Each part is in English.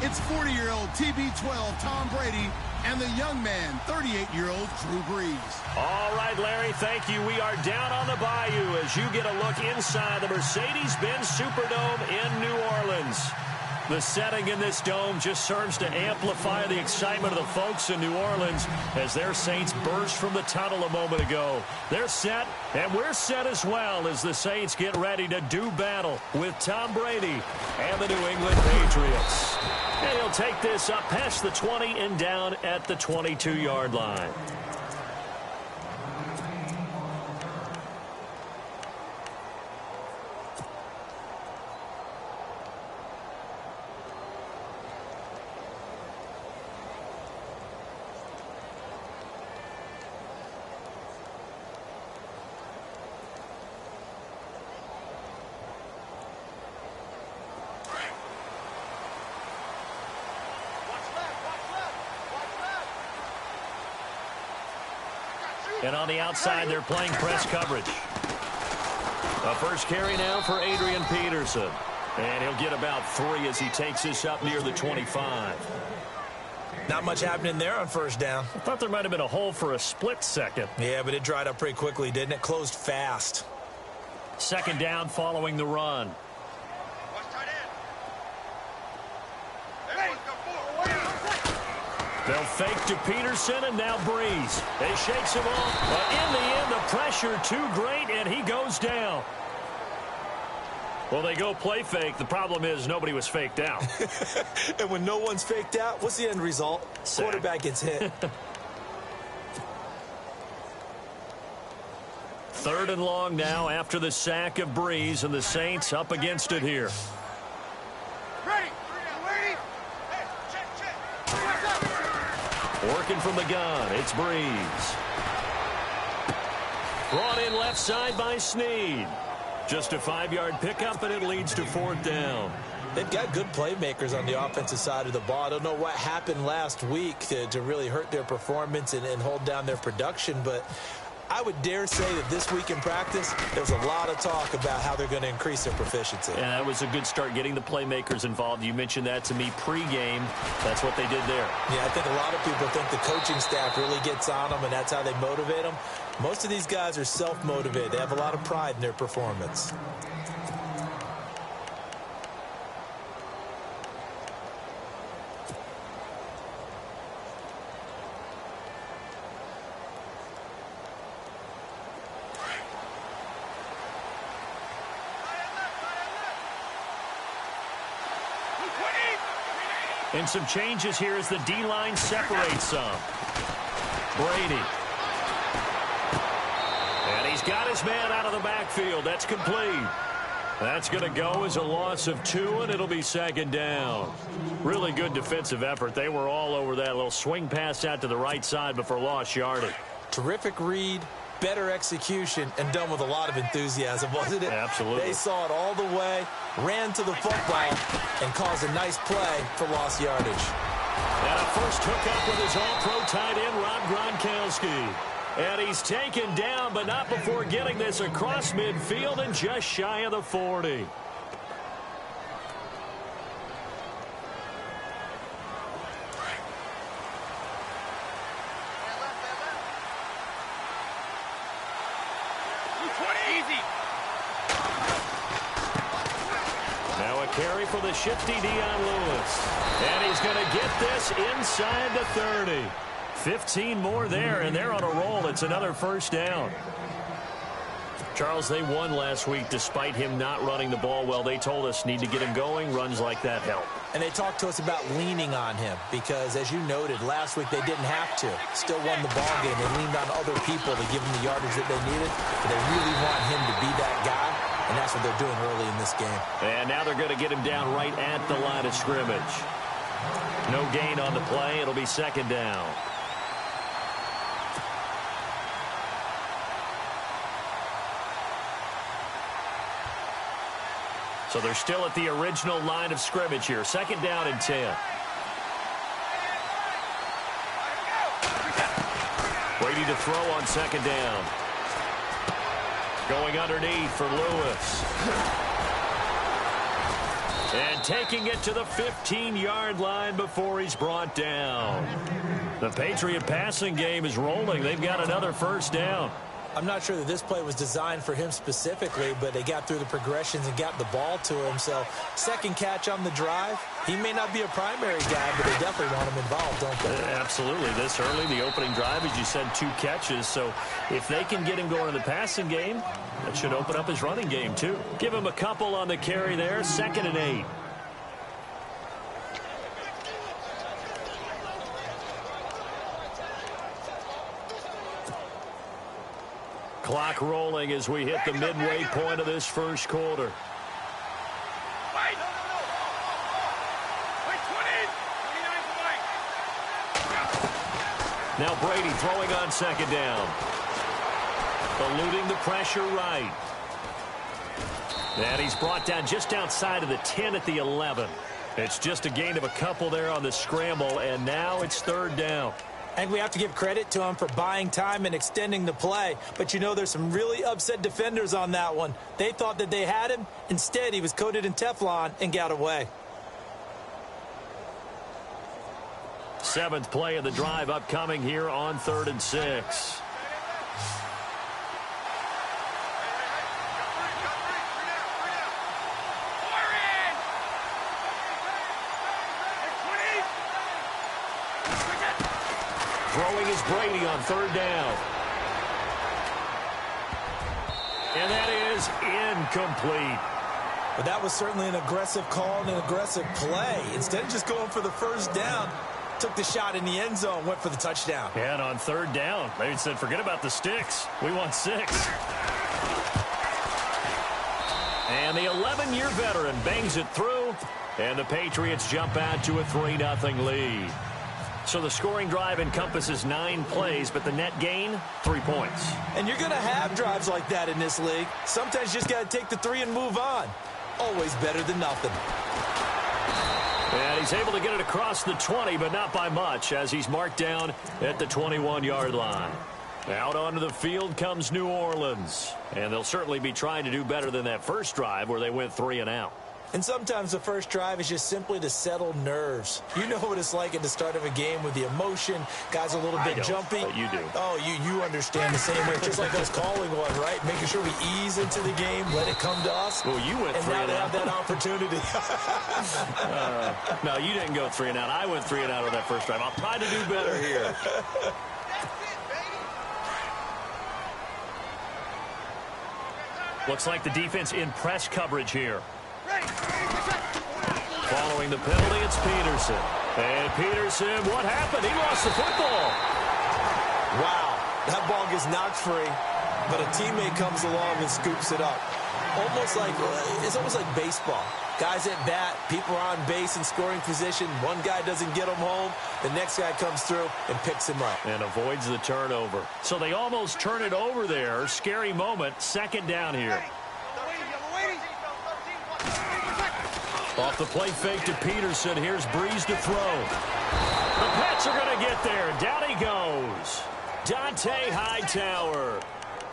It's 40-year-old TB12 Tom Brady and the young man, 38-year-old Drew Brees. All right, Larry, thank you. We are down on the bayou as you get a look inside the Mercedes-Benz Superdome in New Orleans. The setting in this dome just serves to amplify the excitement of the folks in New Orleans as their Saints burst from the tunnel a moment ago. They're set, and we're set as well as the Saints get ready to do battle with Tom Brady and the New England Patriots. And he'll take this up past the 20 and down at the 22-yard line. And on the outside, they're playing press coverage. A first carry now for Adrian Peterson. And he'll get about 3 as he takes this up near the 25. Not much happening there on first down. I thought there might have been a hole for a split second. Yeah, but it dried up pretty quickly, didn't it? Closed fast. Second down following the run. They'll fake to Peterson, and now Breeze. They shakes him off, but in the end, the pressure too great, and he goes down. Well, they go play fake. The problem is nobody was faked out. And when no one's faked out, what's the end result? Sack. Quarterback gets hit. Third and long now after the sack of Breeze, and the Saints up against it here. Working from the gun, it's Breeze. Brought in left side by Snead. Just a 5-yard pickup, and it leads to fourth down. They've got good playmakers on the offensive side of the ball. I don't know what happened last week to really hurt their performance and hold down their production, but I would dare say that this week in practice, there's a lot of talk about how they're going to increase their proficiency. Yeah, that was a good start, getting the playmakers involved. You mentioned that to me pregame. That's what they did there. Yeah, I think a lot of people think the coaching staff really gets on them, and that's how they motivate them. Most of these guys are self-motivated. They have a lot of pride in their performance. And some changes here as the D-line separates some. Brady. And he's got his man out of the backfield. That's complete. That's going to go as a loss of 2, and it'll be second down. Really good defensive effort. They were all over that little swing pass out to the right side before lost yardage. Terrific read, better execution, and done with a lot of enthusiasm, wasn't it? Absolutely. They saw it all the way, ran to the football, and caused a nice play for lost yardage. And a first hookup with his all-pro tight end, Rob Gronkowski. And he's taken down, but not before getting this across midfield and just shy of the 40. Now a carry for the shifty Dion Lewis. And he's going to get this inside the 30. 15 more there, and they're on a roll. It's another first down. Charles, they won last week despite him not running the ball well. They told us need to get him going. Runs like that help. And they talked to us about leaning on him because, as you noted, last week they didn't have to. Still won the ball game. They leaned on other people to give them the yardage that they needed. But they really want him to be that guy, and that's what they're doing early in this game. And now they're going to get him down right at the line of scrimmage. No gain on the play. It'll be second down. So they're still at the original line of scrimmage here. Second down and 10. Brady to throw on second down. Going underneath for Lewis. And taking it to the 15-yard line before he's brought down. The Patriot passing game is rolling. They've got another first down. I'm not sure that this play was designed for him specifically, but they got through the progressions and got the ball to him. So second catch on the drive. He may not be a primary guy, but they definitely want him involved, don't they? Absolutely. This early, the opening drive, as you said, 2 catches. So if they can get him going in the passing game, that should open up his running game too. Give him a couple on the carry there. 2nd and 8. Clock rolling as we hit the midway point of this first quarter. Now Brady throwing on 2nd down. Eluding the pressure right. And he's brought down just outside of the 10 at the 11. It's just a gain of a couple there on the scramble, and now it's 3rd down. And we have to give credit to him for buying time and extending the play. But, you know, there's some really upset defenders on that one. They thought that they had him. Instead, he was coated in Teflon and got away. 7th play of the drive upcoming here on 3rd and 6. Throwing is Brady on 3rd down. And that is incomplete. But that was certainly an aggressive call and an aggressive play. Instead of just going for the first down, took the shot in the end zone, went for the touchdown. And on 3rd down, they said, forget about the sticks. We want 6. And the 11-year veteran bangs it through, and the Patriots jump out to a 3-0 lead. So the scoring drive encompasses 9 plays, but the net gain, 3 points. And you're going to have drives like that in this league. Sometimes you just got to take the 3 and move on. Always better than nothing. And he's able to get it across the 20, but not by much, as he's marked down at the 21-yard line. Out onto the field comes New Orleans. And they'll certainly be trying to do better than that first drive where they went 3 and out. And sometimes the first drive is just simply to settle nerves. You know what it's like at the start of a game with the emotion. Guys are a little bit jumpy. But you do. Oh, you understand the same way. Just like us calling one, right? Making sure we ease into the game, let it come to us. Well, you went 3 and out. And now they have that opportunity. No, you didn't go 3 and out. I went 3 and out on that first drive. I'll try to do better here. Looks like the defense in press coverage here. Following the penalty, it's Peterson. And Peterson, what happened? He lost the football. Wow, that ball gets knocked free, but a teammate comes along and scoops it up. It's almost like baseball. Guys at bat, people are on base in scoring position. One guy doesn't get him home. The next guy comes through and picks him up. And avoids the turnover. So they almost turn it over there. Scary moment. 2nd down here. Off the play fake to Peterson. Here's Breeze to throw. The Pats are going to get there. Down he goes. Dante Hightower.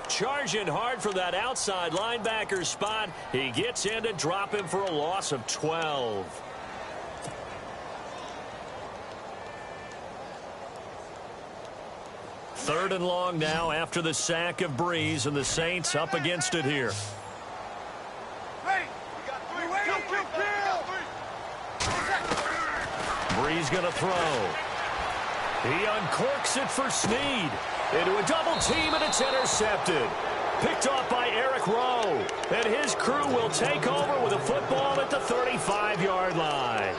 Charging hard for that outside linebacker spot. He gets in to drop him for a loss of 12. Third and long now after the sack of Breeze, and the Saints up against it here. Breeze going to throw. He uncorks it for Snead. Into a double team, and it's intercepted. Picked off by Eric Rowe. And his crew will take over with a football at the 35-yard line.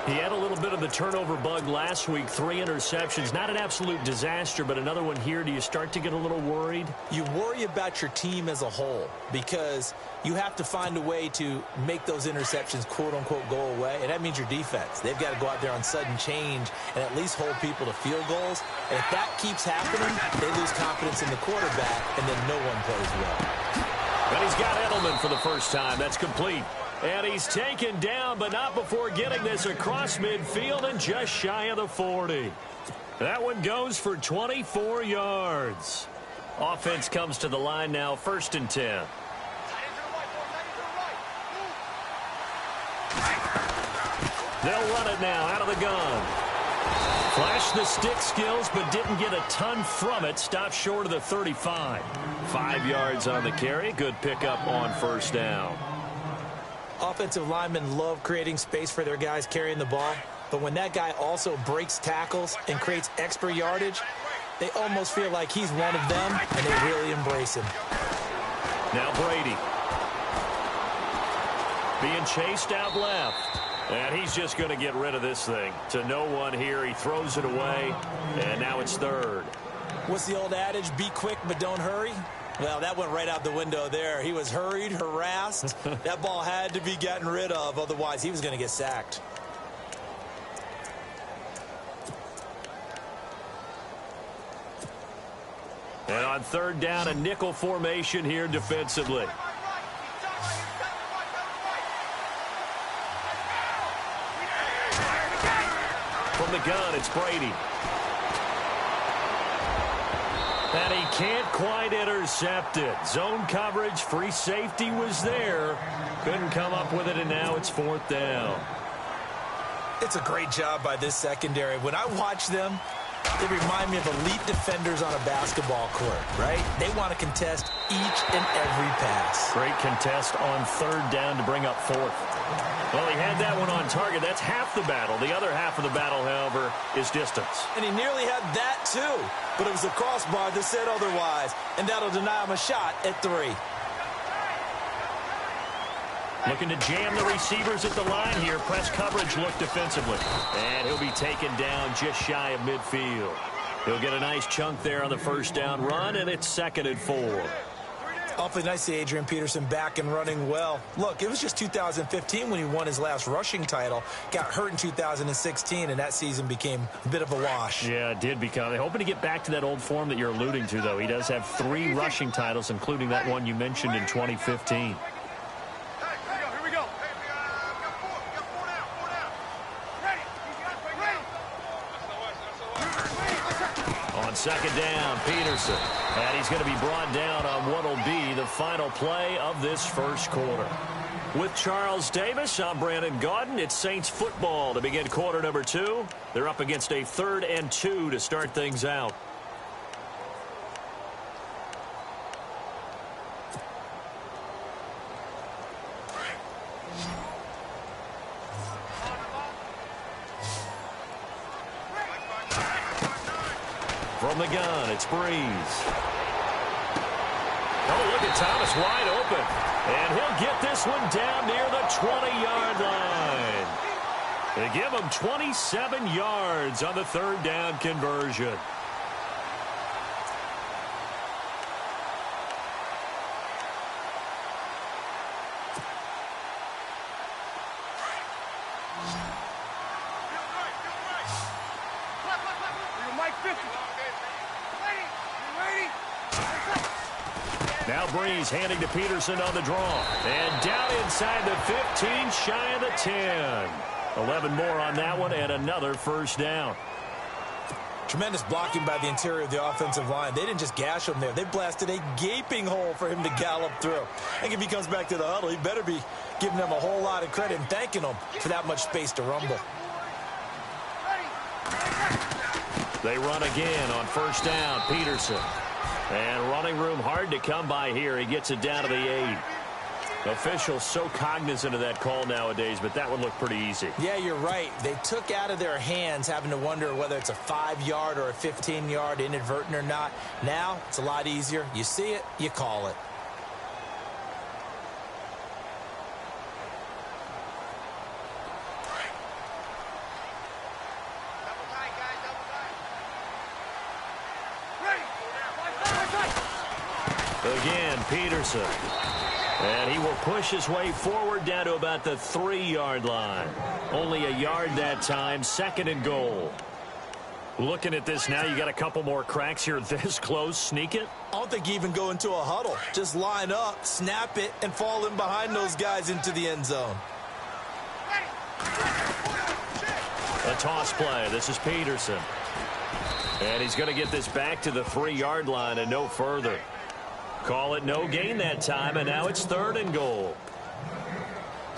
He had a little bit of the turnover bug last week. 3 interceptions. Not an absolute disaster, but another one here. Do you start to get a little worried? You worry about your team as a whole because you have to find a way to make those interceptions, quote-unquote, go away. And that means your defense. They've got to go out there on sudden change and at least hold people to field goals. And if that keeps happening, they lose confidence in the quarterback, and then no one plays well. But he's got Edelman for the first time. That's complete. And he's taken down, but not before getting this across midfield and just shy of the 40. That one goes for 24 yards. Offense comes to the line now, 1st and 10. They'll run it now out of the gun. Flashed the stick skills, but didn't get a ton from it. Stopped short of the 35. 5 yards on the carry. Good pickup on first down. Offensive linemen love creating space for their guys carrying the ball, but when that guy also breaks tackles and creates extra yardage, they almost feel like he's one of them, and they really embrace him. Now Brady. Being chased out left. And he's just going to get rid of this thing. To no one here. He throws it away, and now it's third. What's the old adage? Be quick, but don't hurry? Well, that went right out the window there. He was hurried, harassed. That ball had to be gotten rid of. Otherwise, he was going to get sacked. And on third down, a nickel formation here defensively. From the gun, it's Brady. And he can't quite intercept it. Zone coverage, free safety was there. Couldn't come up with it, and now it's fourth down. It's a great job by this secondary. When I watch them, they remind me of elite defenders on a basketball court, right? They want to contest each and every pass. Great contest on third down to bring up fourth. Well, he had that one on target. That's half the battle. The other half of the battle, however, is distance. And he nearly had that, too. But it was a crossbar that said otherwise. And that'll deny him a shot at 3. Looking to jam the receivers at the line here. Press coverage look defensively. And he'll be taken down just shy of midfield. He'll get a nice chunk there on the first down run, and it's 2nd and 4. Awfully nice to see Adrian Peterson back and running well. Look, it was just 2015 when he won his last rushing title. Got hurt in 2016, and that season became a bit of a wash. Yeah, it did become. They're hoping to get back to that old form that you're alluding to, though. He does have 3 rushing titles, including that one you mentioned in 2015. Second down, Peterson. And he's going to be brought down on what will be the final play of this first quarter. With Charles Davis, I'm Brandon Gaudin. It's Saints football to begin quarter number 2. They're up against a 3rd and 2 to start things out. From the gun, it's Breeze. Oh, look at Thomas wide open. And he'll get this one down near the 20-yard line. They give him 27 yards on the third down conversion. Now Breeze handing to Peterson on the draw. And down inside the 15, shy of the 10. 11 more on that one, and another first down. Tremendous blocking by the interior of the offensive line. They didn't just gash him there. They blasted a gaping hole for him to gallop through. I think if he comes back to the huddle, he better be giving them a whole lot of credit and thanking them for that much space to rumble. They run again on first down, Peterson. And running room hard to come by here. He gets it down to the 8. Officials so cognizant of that call nowadays, but that one looked pretty easy. Yeah, you're right. They took out of their hands having to wonder whether it's a 5-yard or a 15-yard inadvertent or not. Now, it's a lot easier. You see it, you call it. Again, Peterson. And he will push his way forward down to about the 3-yard line. Only a yard that time, 2nd and goal. Looking at this now, you got a couple more cracks here this close. Sneak it? I don't think you even go into a huddle. Just line up, snap it, and fall in behind those guys into the end zone. A toss play. This is Peterson. And he's going to get this back to the 3-yard line and no further. Call it no gain that time, and now it's 3rd and goal.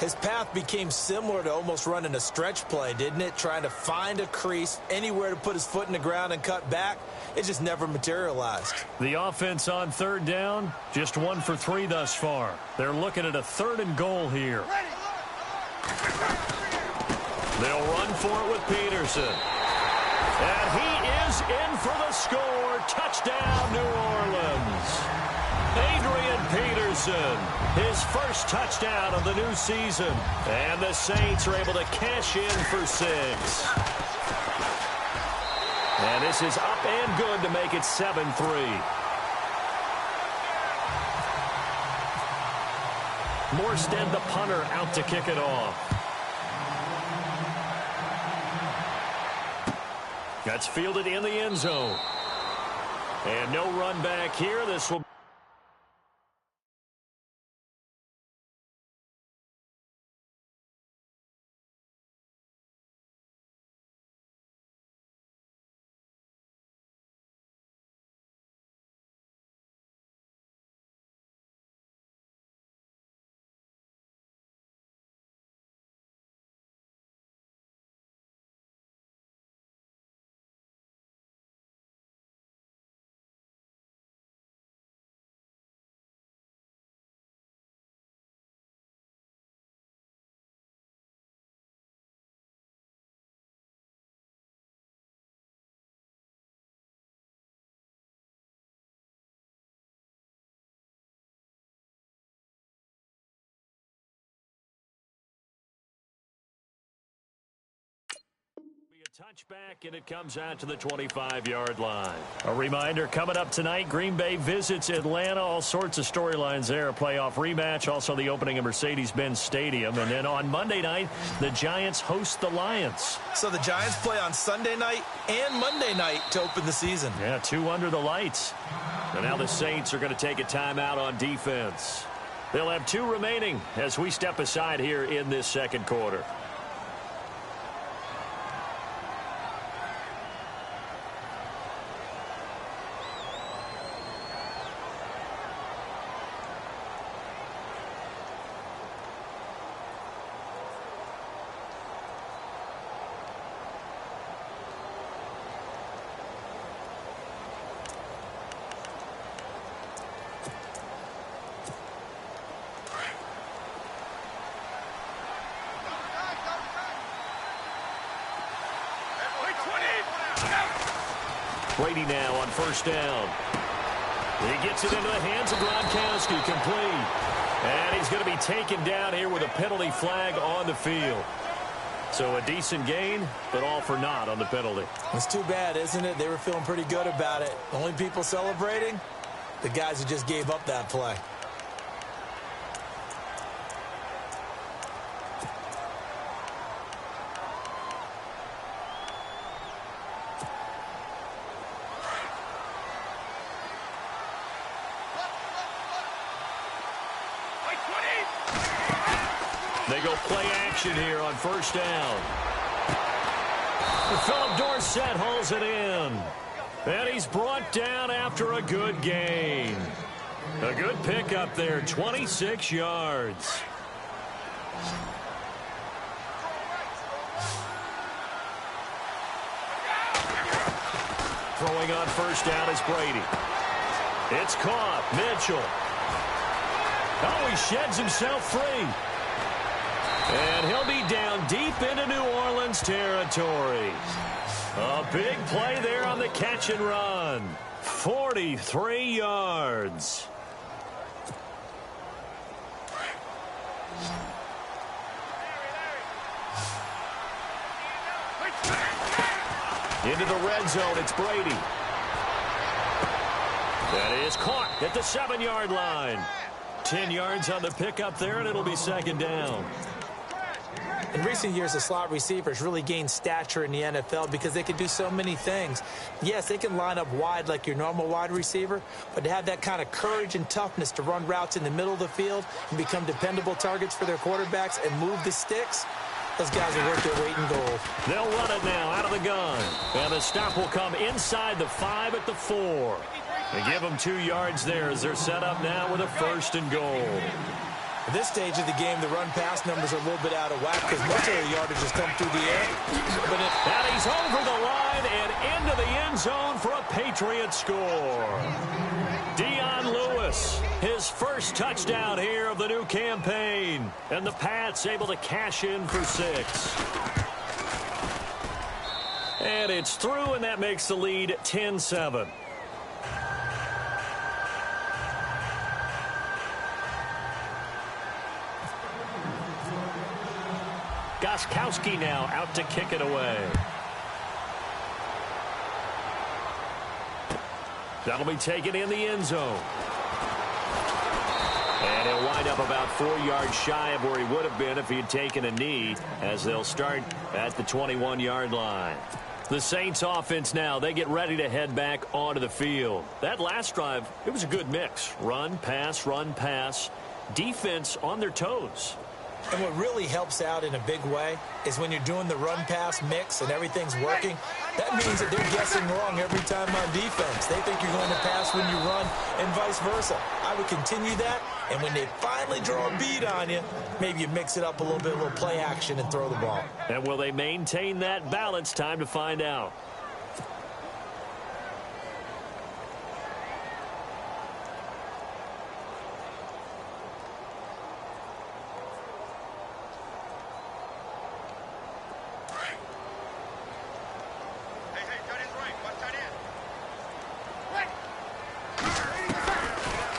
His path became similar to almost running a stretch play, didn't it? Trying to find a crease, anywhere to put his foot in the ground and cut back. It just never materialized. The offense on third down, just 1 for 3 thus far. They're looking at a 3rd and goal here. They'll run for it with Peterson. And he is in for the score. Touchdown, New Orleans. Adrian Peterson, his first touchdown of the new season. And the Saints are able to cash in for 6. And this is up and good to make it 7-3. Morstead, the punter, out to kick it off. That's fielded in the end zone. And no run back here. This will touchback, and it comes out to the 25-yard line. A reminder, coming up tonight, Green Bay visits Atlanta. All sorts of storylines there. A playoff rematch, also the opening of Mercedes-Benz Stadium. And then on Monday night, the Giants host the Lions. So the Giants play on Sunday night and Monday night to open the season. Yeah, 2 under the lights. And now the Saints are going to take a timeout on defense. They'll have 2 remaining as we step aside here in this second quarter. Brady now on first down. He gets it into the hands of Gronkowski, complete. And he's going to be taken down here with a penalty flag on the field. So a decent gain, but all for naught on the penalty. It's too bad, isn't it? They were feeling pretty good about it. The only people celebrating, the guys who just gave up that play. They go play action here on first down. Philip Dorsett hauls it in. And he's brought down after a good gain. A good pickup there, 26 yards. Throwing on first down is Brady. It's caught. Mitchell. Oh, he sheds himself free. And he'll be down deep into New Orleans territory. A big play there on the catch and run. 43 yards. Into the red zone, it's Brady. That is caught at the 7-yard line. 10 yards on the pickup there, and it'll be second down. In recent years, the slot receivers really gained stature in the NFL because they can do so many things. Yes, they can line up wide like your normal wide receiver, but to have that kind of courage and toughness to run routes in the middle of the field and become dependable targets for their quarterbacks and move the sticks, those guys are worth their weight in gold. They'll run it now out of the gun. And the stop will come inside the 5 at the 4. They give them 2 yards there as they're set up now with a 1st and goal. At this stage of the game, the run-pass numbers are a little bit out of whack because most of the yardage has come through the air. And he's over the line and into the end zone for a Patriots score. Dion Lewis, his first touchdown here of the new campaign. And the Pats able to cash in for 6. And it's through, and that makes the lead 10-7. Gostkowski now out to kick it away. That'll be taken in the end zone. And he'll wind up about 4 yards shy of where he would have been if he had taken a knee, as they'll start at the 21-yard line. The Saints offense now, they get ready to head back onto the field. That last drive, it was a good mix. Run, pass, defense on their toes. And what really helps out in a big way is when you're doing the run-pass mix and everything's working, that means that they're guessing wrong every time on defense. They think you're going to pass when you run and vice versa. I would continue that, and when they finally draw a bead on you, maybe you mix it up a little bit, a little play action, and throw the ball. And will they maintain that balance? Time to find out.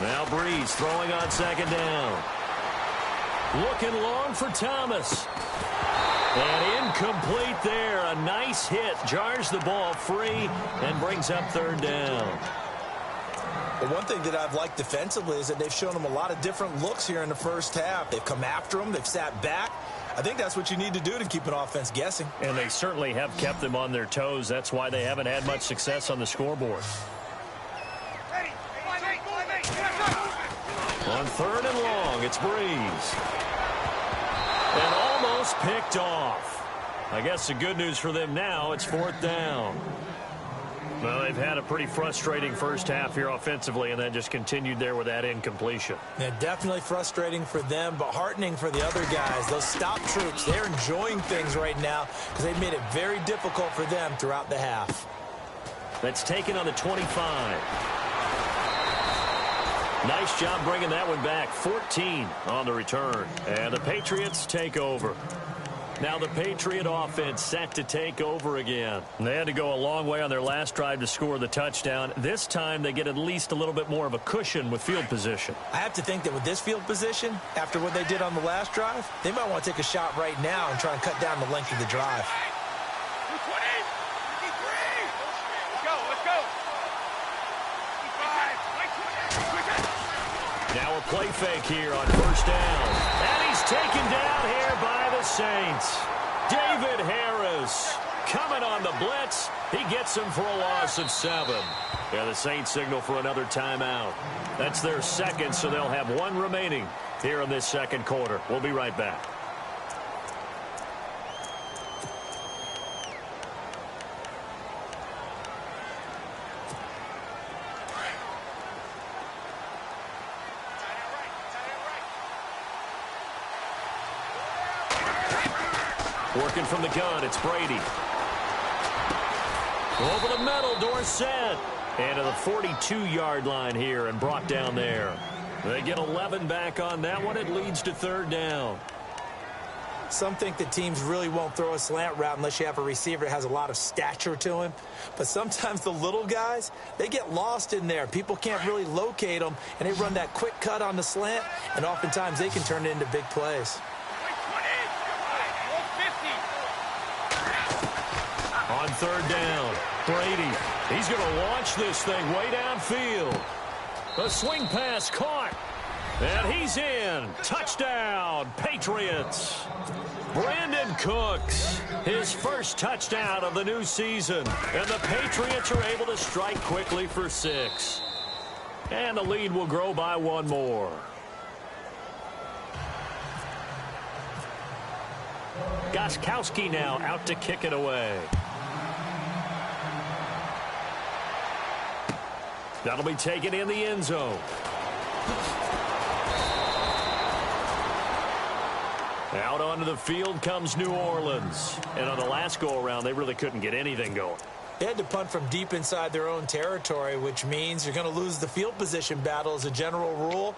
Now Breeze throwing on second down. Looking long for Thomas. And incomplete there. A nice hit. Jars the ball free and brings up third down. Well, one thing that I've liked defensively is that they've shown them a lot of different looks here in the first half. They've come after them. They've sat back. I think that's what you need to do to keep an offense guessing. And they certainly have kept them on their toes. That's why they haven't had much success on the scoreboard. On third and long, it's Breeze. And almost picked off. I guess the good news for them now, it's fourth down. Well, they've had a pretty frustrating first half here offensively, and then just continued there with that incompletion. Yeah, definitely frustrating for them, but heartening for the other guys. Those stop troops, they're enjoying things right now because they've made it very difficult for them throughout the half. That's taken on the 25. Nice job bringing that one back. 14 on the return. And the Patriots take over. Now the Patriot offense set to take over again. They had to go a long way on their last drive to score the touchdown. This time they get at least a little bit more of a cushion with field position. I have to think that with this field position, after what they did on the last drive, they might want to take a shot right now and try and cut down the length of the drive. Now a play fake here on first down. And he's taken down here by the Saints. David Harris coming on the blitz. He gets him for a loss of 7. Yeah, the Saints signal for another timeout. That's their second, so they'll have one remaining here in this second quarter. We'll be right back. Working from the gun, it's Brady. Over the middle, Dorsett. And to the 42-yard line here and brought down there. They get 11 back on that one. It leads to third down. Some think that teams really won't throw a slant route unless you have a receiver that has a lot of stature to him. But sometimes the little guys, they get lost in there. People can't really locate them, and they run that quick cut on the slant, and oftentimes they can turn it into big plays. On third down, Brady. He's going to launch this thing way downfield. A swing pass caught. And he's in. Touchdown, Patriots. Brandon Cooks, his first touchdown of the new season. And the Patriots are able to strike quickly for 6. And the lead will grow by one more. Gostkowski now out to kick it away. That'll be taken in the end zone. Out onto the field comes New Orleans. And on the last go-around, they really couldn't get anything going. They had to punt from deep inside their own territory, which means you're going to lose the field position battle as a general rule.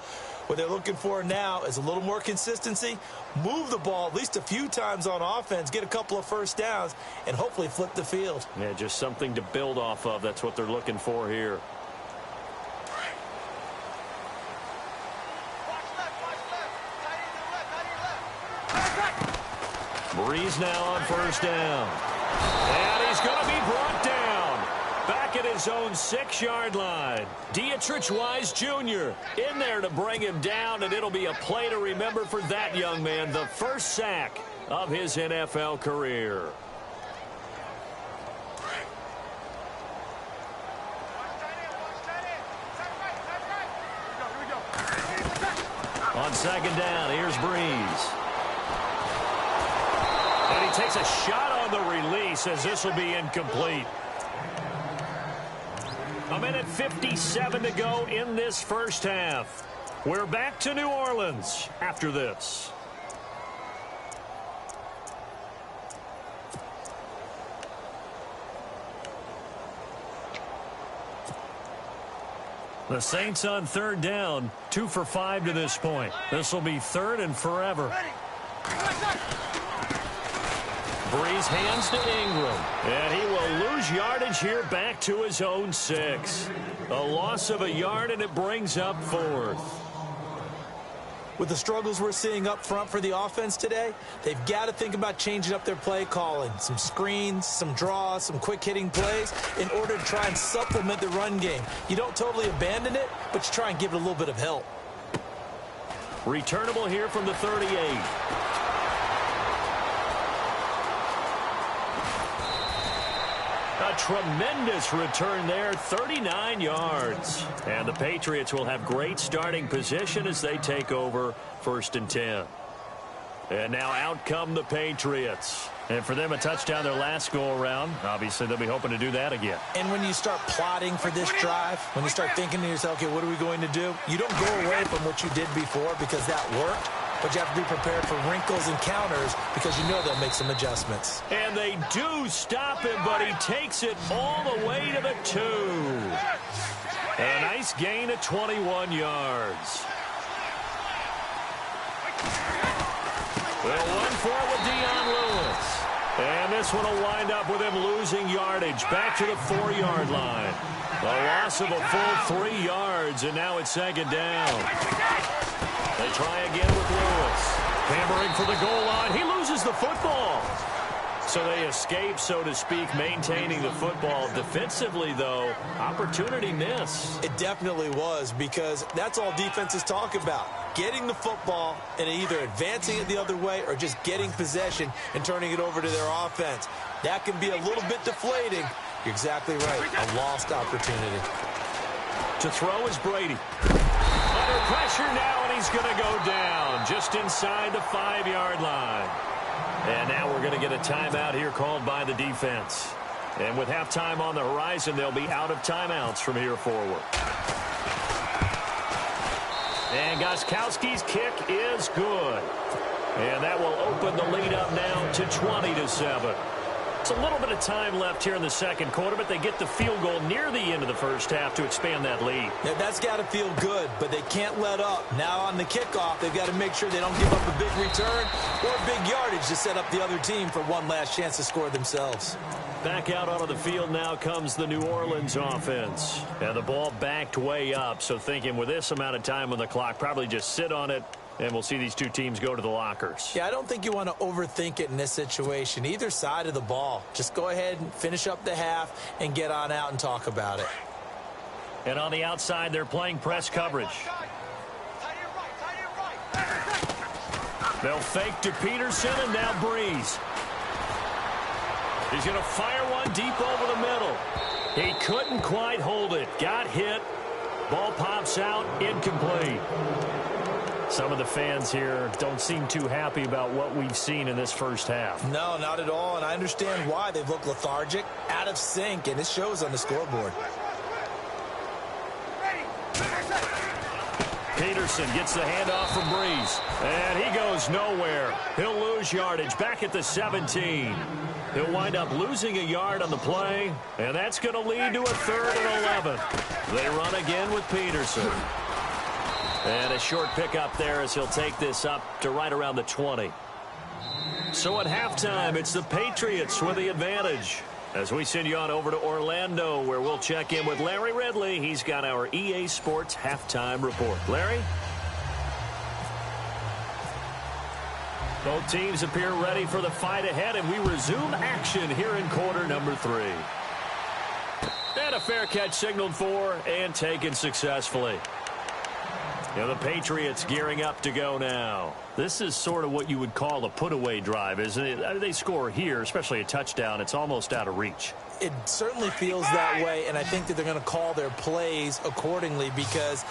What they're looking for now is a little more consistency, move the ball at least a few times on offense, get a couple of first downs, and hopefully flip the field. Yeah, just something to build off of. That's what they're looking for here. Breeze now on first down. And he's going to be brought down. Back at his own 6-yard line. Dietrich Wise Jr. in there to bring him down, and it'll be a play to remember for that young man. The first sack of his NFL career. On second down, here's Breeze. And he takes a shot on the release as this will be incomplete. A minute 57 to go in this first half. We're back to New Orleans after this. The Saints on third down, 2 for 5 to this point. This will be third and forever. Breeze hands to Ingram, and he will lose yardage here back to his own 6. A loss of a yard, and it brings up 4th. With the struggles we're seeing up front for the offense today, they've got to think about changing up their play calling. Some screens, some draws, some quick-hitting plays in order to try and supplement the run game. You don't totally abandon it, but you try and give it a little bit of help. Returnable here from the 38. A tremendous return there, 39 yards. And the Patriots will have great starting position as they take over 1st and 10. And now out come the Patriots. And for them, a touchdown their last go-around. Obviously, they'll be hoping to do that again. And when you start plotting for this drive, when you start thinking to yourself, okay, what are we going to do? You don't go away from what you did before because that worked. But you have to be prepared for wrinkles and counters because you know they'll make some adjustments. And they do stop him, but he takes it all the way to the 2. A nice gain of 21 yards. They'll run for it with Dion Lewis. And this one will wind up with him losing yardage back to the 4-yard line. A loss of a full 3 yards, and now it's 2nd down. They try again with Lewis. Hammering for the goal line. He loses the football. So they escape, so to speak, maintaining the football. Defensively, though, opportunity miss. It definitely was, because that's all defenses talk about. Getting the football and either advancing it the other way or just getting possession and turning it over to their offense. That can be a little bit deflating. You're exactly right. A lost opportunity. To throw is Brady. Under pressure now, and he's going to go down just inside the 5-yard line. And now we're going to get a timeout here called by the defense. And with halftime on the horizon, they'll be out of timeouts from here forward. And Gostkowski's kick is good. And that will open the lead up now to 20-7. It's a little bit of time left here in the second quarter, but they get the field goal near the end of the first half to expand that lead. Yeah, that's got to feel good, but they can't let up. Now on the kickoff, they've got to make sure they don't give up a big return or big yardage to set up the other team for one last chance to score themselves. Back out onto the field now comes the New Orleans offense. And the ball backed way up, so thinking with this amount of time on the clock, probably just sit on it. And we'll see these two teams go to the lockers. Yeah, I don't think you want to overthink it in this situation. Either side of the ball. Just go ahead and finish up the half and get on out and talk about it. And on the outside, they're playing press coverage. They'll fake to Peterson, and now Breeze. He's going to fire one deep over the middle. He couldn't quite hold it. Got hit. Ball pops out. Incomplete. Some of the fans here don't seem too happy about what we've seen in this first half. No, not at all, and I understand why. They've looked lethargic, out of sync, and it shows on the scoreboard. Peterson gets the handoff from Breeze. And he goes nowhere. He'll lose yardage back at the 17. He'll wind up losing a yard on the play, and that's going to lead to a 3rd and 11. They run again with Peterson. And a short pickup there as he'll take this up to right around the 20. So at halftime, it's the Patriots with the advantage. As we send you on over to Orlando, where we'll check in with Larry Ridley. He's got our EA Sports halftime report. Larry? Both teams appear ready for the fight ahead, and we resume action here in quarter number 3. And a fair catch signaled for and taken successfully. You know, the Patriots gearing up to go now. This is sort of what you would call a put-away drive, isn't it? They score here, especially a touchdown. It's almost out of reach. It certainly feels that way, and I think that they're going to call their plays accordingly because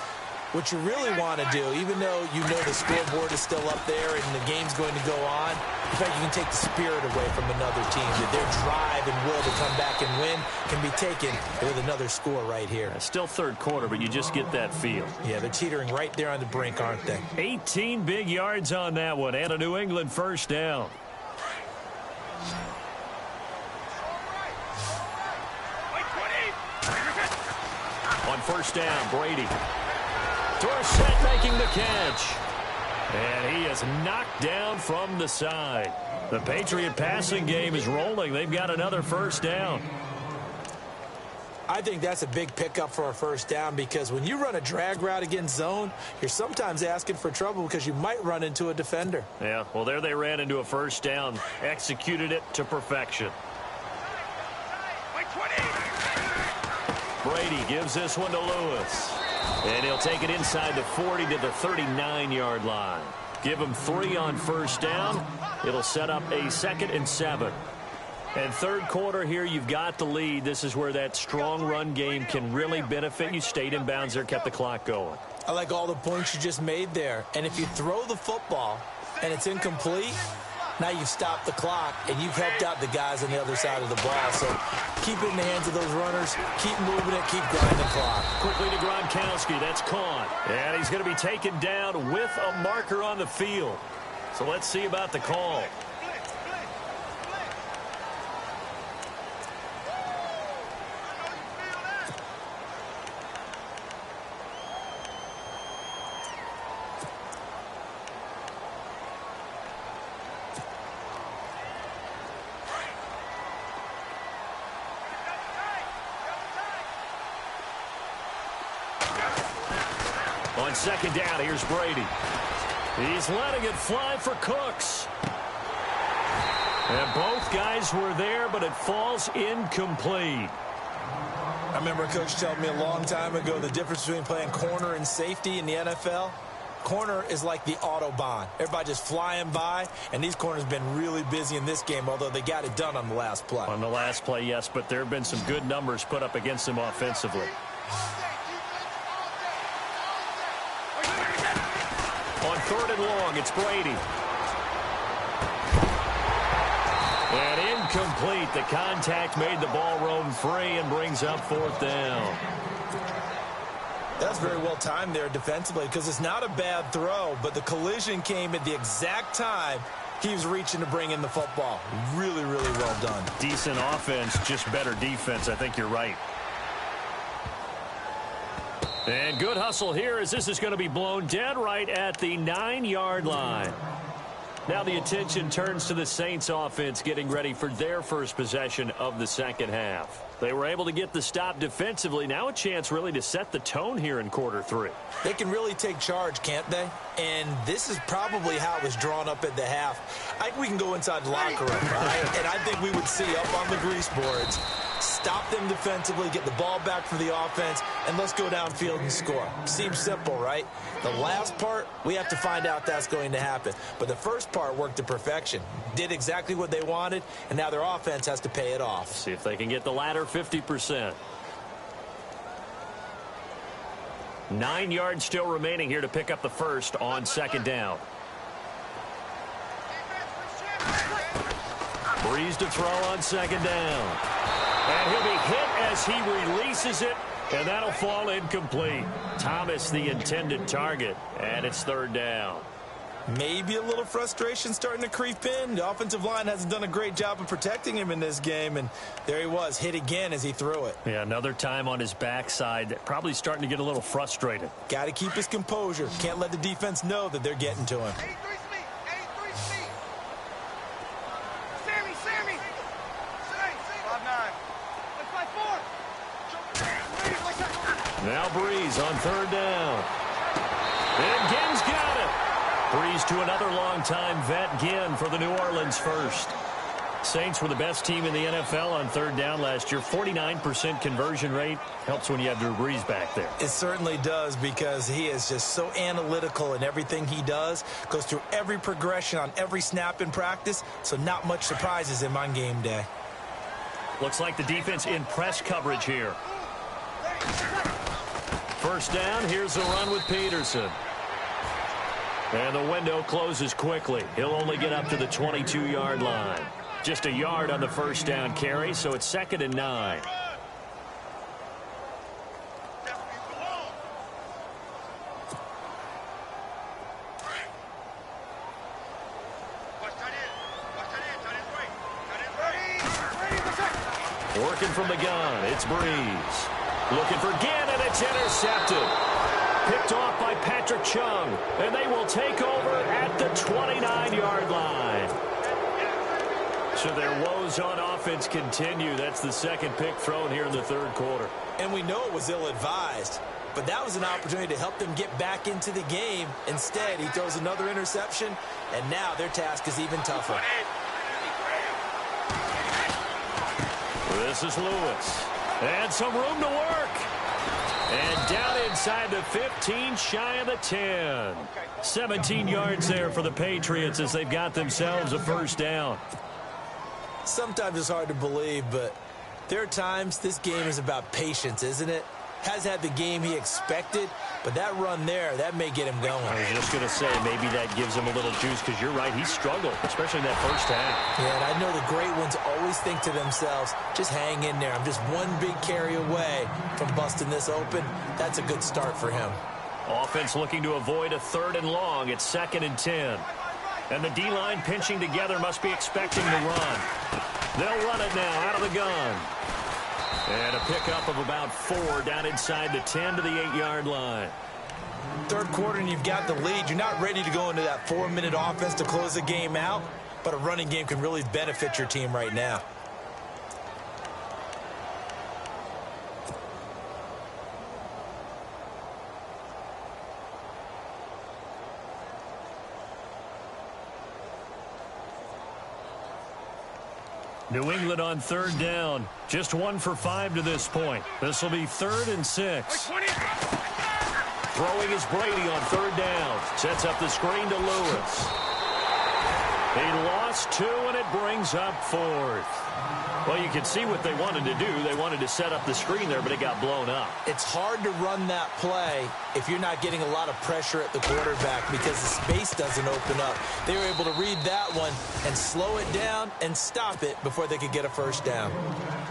what you really want to do, even though you know the scoreboard is still up there and the game's going to go on, in fact, you can take the spirit away from another team. That their drive and will to come back and win can be taken with another score right here. Still third quarter, but you just get that feel. Yeah, they're teetering right there on the brink, aren't they? 18 big yards on that one, and a New England first down. On first down, Brady. Dorsett making the catch. And he is knocked down from the side. The Patriot passing game is rolling. They've got another first down. I think that's a big pickup for a first down because when you run a drag route against zone, you're sometimes asking for trouble because you might run into a defender. Yeah, well, there they ran into a first down, executed it to perfection. Brady gives this one to Lewis. And he'll take it inside the 40 to the 39-yard line. Give him 3 on first down. It'll set up a 2nd and 7. And third quarter here, you've got the lead. This is where that strong run game can really benefit you. Stayed in bounds there, kept the clock going. I like all the points you just made there. And if you throw the football and it's incomplete, now you've stopped the clock and you've helped out the guys on the other side of the ball. So keep it in the hands of those runners. Keep moving it. Keep grinding the clock. Quickly to Gronkowski. That's caught. And he's going to be taken down with a marker on the field. So let's see about the call. On second down, here's Brady. He's letting it fly for Cooks. And both guys were there, but it falls incomplete. I remember a coach telling me a long time ago the difference between playing corner and safety in the NFL. Corner is like the Autobahn. Everybody just flying by, and these corners have been really busy in this game, although they got it done on the last play. On the last play, yes, but there have been some good numbers put up against them offensively. On 3rd and long, it's Brady. And incomplete. The contact made the ball roam free and brings up 4th down. That's very well timed there defensively because it's not a bad throw, but the collision came at the exact time he was reaching to bring in the football. Really, really well done. Decent offense, just better defense. I think you're right. And good hustle here as this is going to be blown dead right at the 9-yard line. Now the attention turns to the Saints offense getting ready for their first possession of the second half. They were able to get the stop defensively. Now a chance really to set the tone here in quarter 3. They can really take charge, can't they? And this is probably how it was drawn up at the half. I think we can go inside the locker room, right? And I think we would see up on the grease boards, stop them defensively, get the ball back for the offense, and let's go downfield and score. Seems simple, right? The last part, we have to find out that's going to happen. But the first part worked to perfection. Did exactly what they wanted, and now their offense has to pay it off. See if they can get the latter 50%. 9 yards still remaining here to pick up the first on second down. Breeze to throw on second down. And he'll be hit as he releases it And that'll fall incomplete. Thomas, the intended target, and it's third down. Maybe a little frustration starting to creep in. The offensive line hasn't done a great job of protecting him in this game, and there he was, hit again as he threw it. Yeah, another time on his backside, probably starting to get a little frustrated. Got to keep his composure. Can't let the defense know that they're getting to him. Now Breeze on third down. And Ginn's got it. Breeze to another longtime vet, Ginn, for the New Orleans first. Saints were the best team in the NFL on third down last year. 49% conversion rate. Helps when you have Drew Brees back there. It certainly does, because he is just so analytical in everything he does. Goes through every progression on every snap in practice, so not much surprises him on game day. Looks like the defense in press coverage here. First down, here's a run with Peterson. And the window closes quickly. He'll only get up to the 22-yard line. Just a yard on the first down carry, so it's 2nd and 9. Working from the gun, it's Breeze. Looking for Ginn, and it's intercepted. Picked off by Patrick Chung, and they will take over at the 29-yard line. So their woes on offense continue. That's the second pick thrown here in the third quarter. And we know it was ill-advised, but that was an opportunity to help them get back into the game. Instead, he throws another interception, and now their task is even tougher. This is Lewis. And some room to work. And down inside the 15, shy of the 10. 17 yards there for the Patriots as they've got themselves a first down. Sometimes it's hard to believe, but there are times this game is about patience, isn't it? Has had the game he expected, but that run there, that may get him going. I was just going to say, maybe that gives him a little juice, because you're right, he struggled, especially in that first half. Yeah, and I know the great ones always think to themselves, just hang in there. I'm just one big carry away from busting this open. That's a good start for him. Offense looking to avoid a 3rd and long. It's 2nd and 10. And the D-line pinching together, must be expecting the run. They'll run it now out of the gun. And a pickup of about 4 down inside the 10 to the 8-yard line. Third quarter and you've got the lead. You're not ready to go into that 4-minute offense to close the game out, but a running game can really benefit your team right now. New England on third down. Just 1 for 5 to this point. This will be 3rd and 6. Throwing is Brady on third down. Sets up the screen to Lewis. He lost 2, and it brings up 4th. Well, you can see what they wanted to do. They wanted to set up the screen there, but it got blown up. It's hard to run that play if you're not getting a lot of pressure at the quarterback, because the space doesn't open up. They were able to read that one and slow it down and stop it before they could get a first down.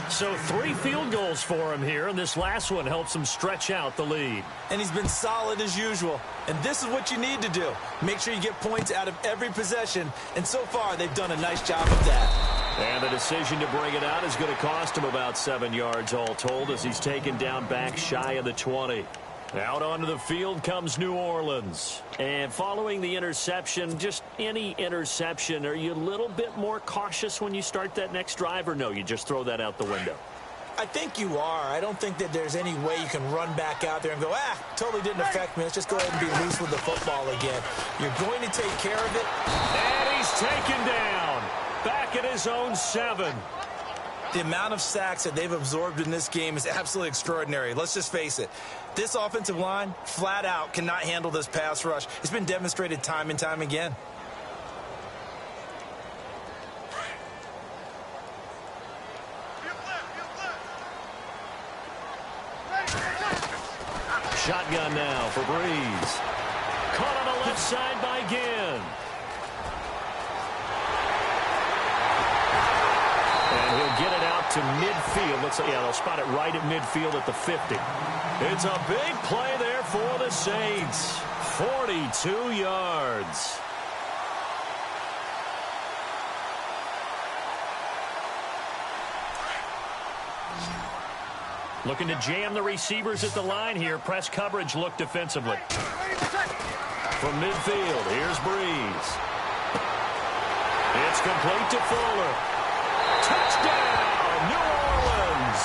So 3 field goals for him here, and this last one helps him stretch out the lead. And he's been solid as usual. And this is what you need to do. Make sure you get points out of every possession. And so far, they've done a nice job of that. And the decision to bring it out is going to cost him about 7 yards all told, as he's taken down back shy of the 20. Out onto the field comes New Orleans. And following the interception, just any interception, are you a little bit more cautious when you start that next drive, or no, you just throw that out the window? I think you are. I don't think that there's any way you can run back out there and go, totally didn't affect me. Let's just go ahead and be loose with the football again. You're going to take care of it. And he's taken down. Back at his own 7. The amount of sacks that they've absorbed in this game is absolutely extraordinary. Let's just face it. This offensive line, flat out, cannot handle this pass rush. It's been demonstrated time and time again. Shotgun now for Breeze. Caught on the left side by Ginn. And he'll get it out to midfield. They'll spot it right at midfield at the 50. It's a big play there for the Saints. 42 yards. Looking to jam the receivers at the line here. Press coverage look defensively. From midfield, here's Breeze. It's complete to Fuller. Touchdown, New Orleans.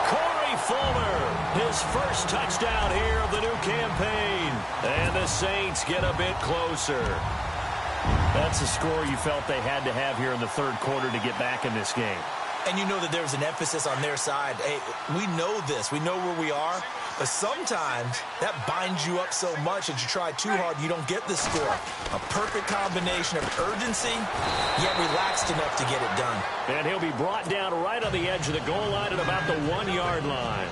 Corey Fuller, his first touchdown here of the new campaign. And the Saints get a bit closer. That's the score you felt they had to have here in the third quarter to get back in this game. And you know that there's an emphasis on their side. Hey, we know this. We know where we are. But sometimes that binds you up so much that you try too hard, you don't get the score. A perfect combination of urgency, yet relaxed enough to get it done. And he'll be brought down right on the edge of the goal line at about the 1-yard line.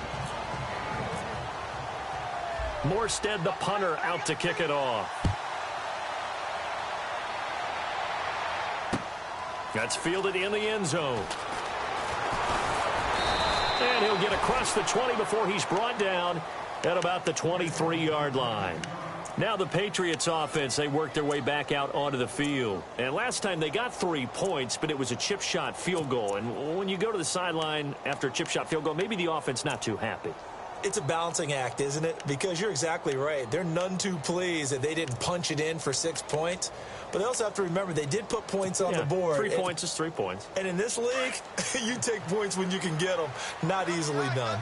Morstead, the punter, out to kick it off. That's fielded in the end zone. And he'll get across the 20 before he's brought down at about the 23-yard line. Now the Patriots offense, they worked their way back out onto the field. And last time they got 3 points, but it was a chip shot field goal. And when you go to the sideline after a chip shot field goal, maybe the offense not too happy. It's a balancing act, isn't it? Because you're exactly right. They're none too pleased that they didn't punch it in for 6 points. But they also have to remember they did put points on the board. 3 points is 3 points. And in this league, you take points when you can get them. Not easily done.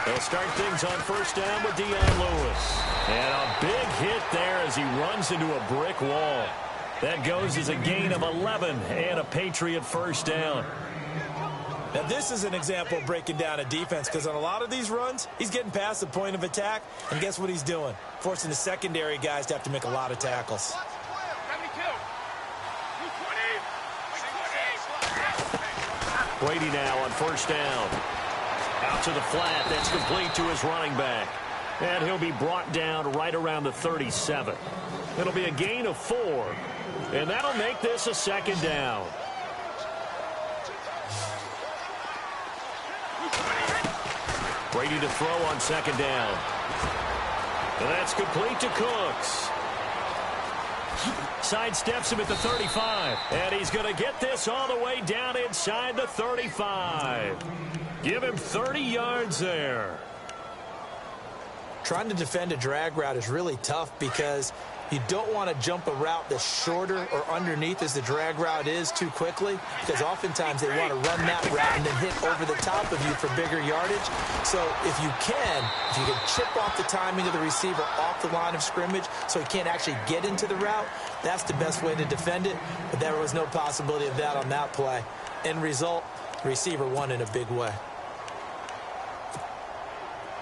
They'll start things on first down with Dion Lewis. And a big hit there as he runs into a brick wall. That goes as a gain of 11 and a Patriot first down. Now, this is an example of breaking down a defense because on a lot of these runs, he's getting past the point of attack, and guess what he's doing? Forcing the secondary guys to have to make a lot of tackles. Brady now on first down. Out to the flat. That's complete to his running back. And he'll be brought down right around the 37. It'll be a gain of 4. And that'll make this a second down. Brady to throw on second down. And that's complete to Cooks. Sidesteps him at the 35. And he's going to get this all the way down inside the 35. Give him 30 yards there. Trying to defend a drag route is really tough because you don't want to jump a route that's shorter or underneath as the drag route is too quickly, because oftentimes they want to run that route and then hit over the top of you for bigger yardage. So if you can chip off the timing of the receiver off the line of scrimmage so he can't actually get into the route, that's the best way to defend it. But there was no possibility of that on that play. End result, the receiver won in a big way.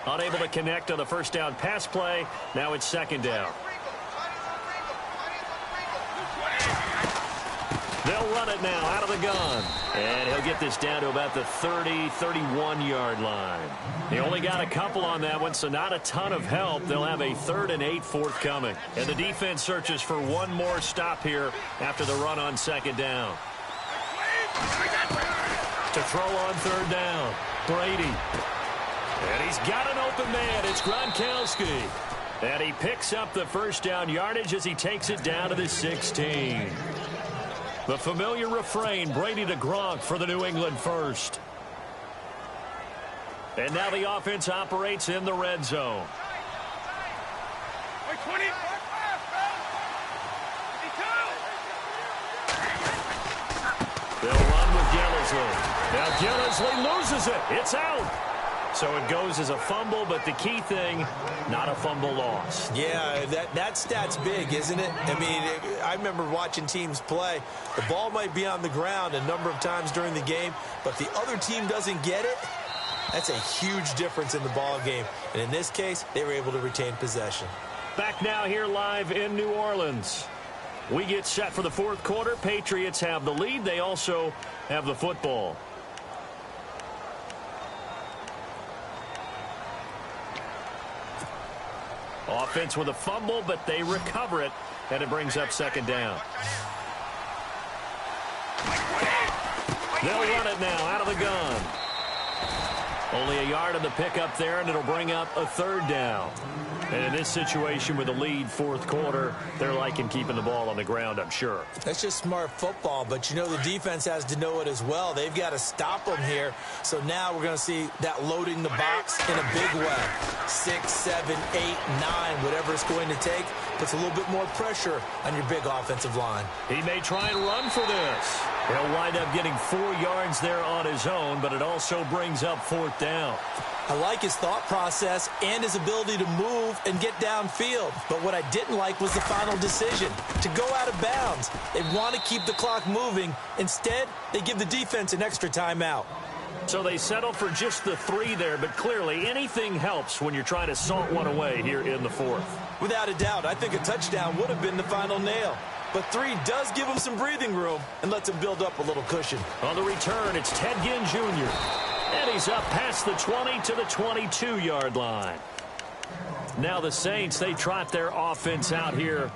Unable to connect on the first down pass play. Now it's second down. They'll run it now out of the gun. And he'll get this down to about the 30, 31-yard line. He only got a couple on that one, so not a ton of help. They'll have a 3rd and 8 forthcoming. And the defense searches for one more stop here after the run on second down. To throw on third down, Brady. And he's got an open man. It's Gronkowski. And he picks up the first down yardage as he takes it down to the 16. The familiar refrain, Brady to Gronk for the New England first. And now the offense operates in the red zone. They'll run with Gillisley. Now Gillisley loses it. It's out. So it goes as a fumble, but the key thing, not a fumble loss. Yeah, that stat's big, isn't it? I mean, I remember watching teams play. The ball might be on the ground a number of times during the game, but if the other team doesn't get it, that's a huge difference in the ball game. And in this case, they were able to retain possession. Back now here live in New Orleans. We get set for the fourth quarter. Patriots have the lead. They also have the football. Offense with a fumble, but they recover it, and it brings up second down. They'll run it now out of the gun. Only a yard on the pickup there, and it'll bring up a third down. And in this situation with a lead fourth quarter, they're liking keeping the ball on the ground, I'm sure. That's just smart football, but you know the defense has to know it as well. They've got to stop them here. So now we're going to see that loading the box in a big way. 6, 7, 8, 9, whatever it's going to take, puts a little bit more pressure on your big offensive line. He may try and run for this. He'll wind up getting 4 yards there on his own, but it also brings up fourth down. I like his thought process and his ability to move and get downfield. But what I didn't like was the final decision, to go out of bounds. They want to keep the clock moving. Instead, they give the defense an extra timeout. So they settle for just the 3 there, but clearly anything helps when you're trying to salt one away here in the fourth. Without a doubt, I think a touchdown would have been the final nail. But 3 does give him some breathing room and lets him build up a little cushion. On the return, it's Ted Ginn Jr. And he's up past the 20 to the 22-yard line. Now the Saints, they trot their offense out here.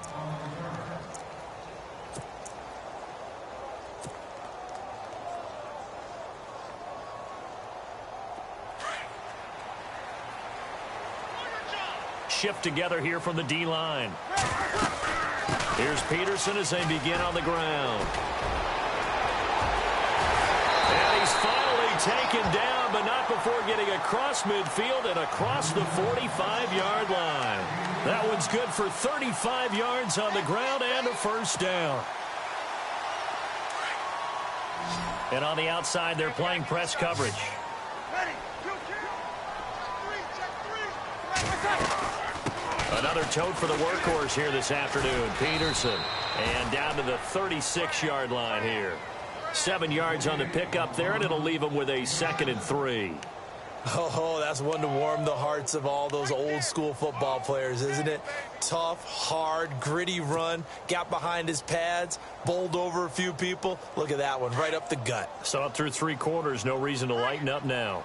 Shift together here from the D-line. Here's Peterson as they begin on the ground. And he's finally taken down, but not before getting across midfield and across the 45-yard line. That one's good for 35 yards on the ground and a first down. And on the outside, they're playing press coverage. Another tote for the workhorse here this afternoon, Peterson. And down to the 36-yard line here. 7 yards on the pickup there, and it'll leave him with a 2nd and 3. Oh, that's one to warm the hearts of all those old-school football players, isn't it? Tough, hard, gritty run, got behind his pads, bowled over a few people. Look at that one, right up the gut. So up through 3 quarters, no reason to lighten up now.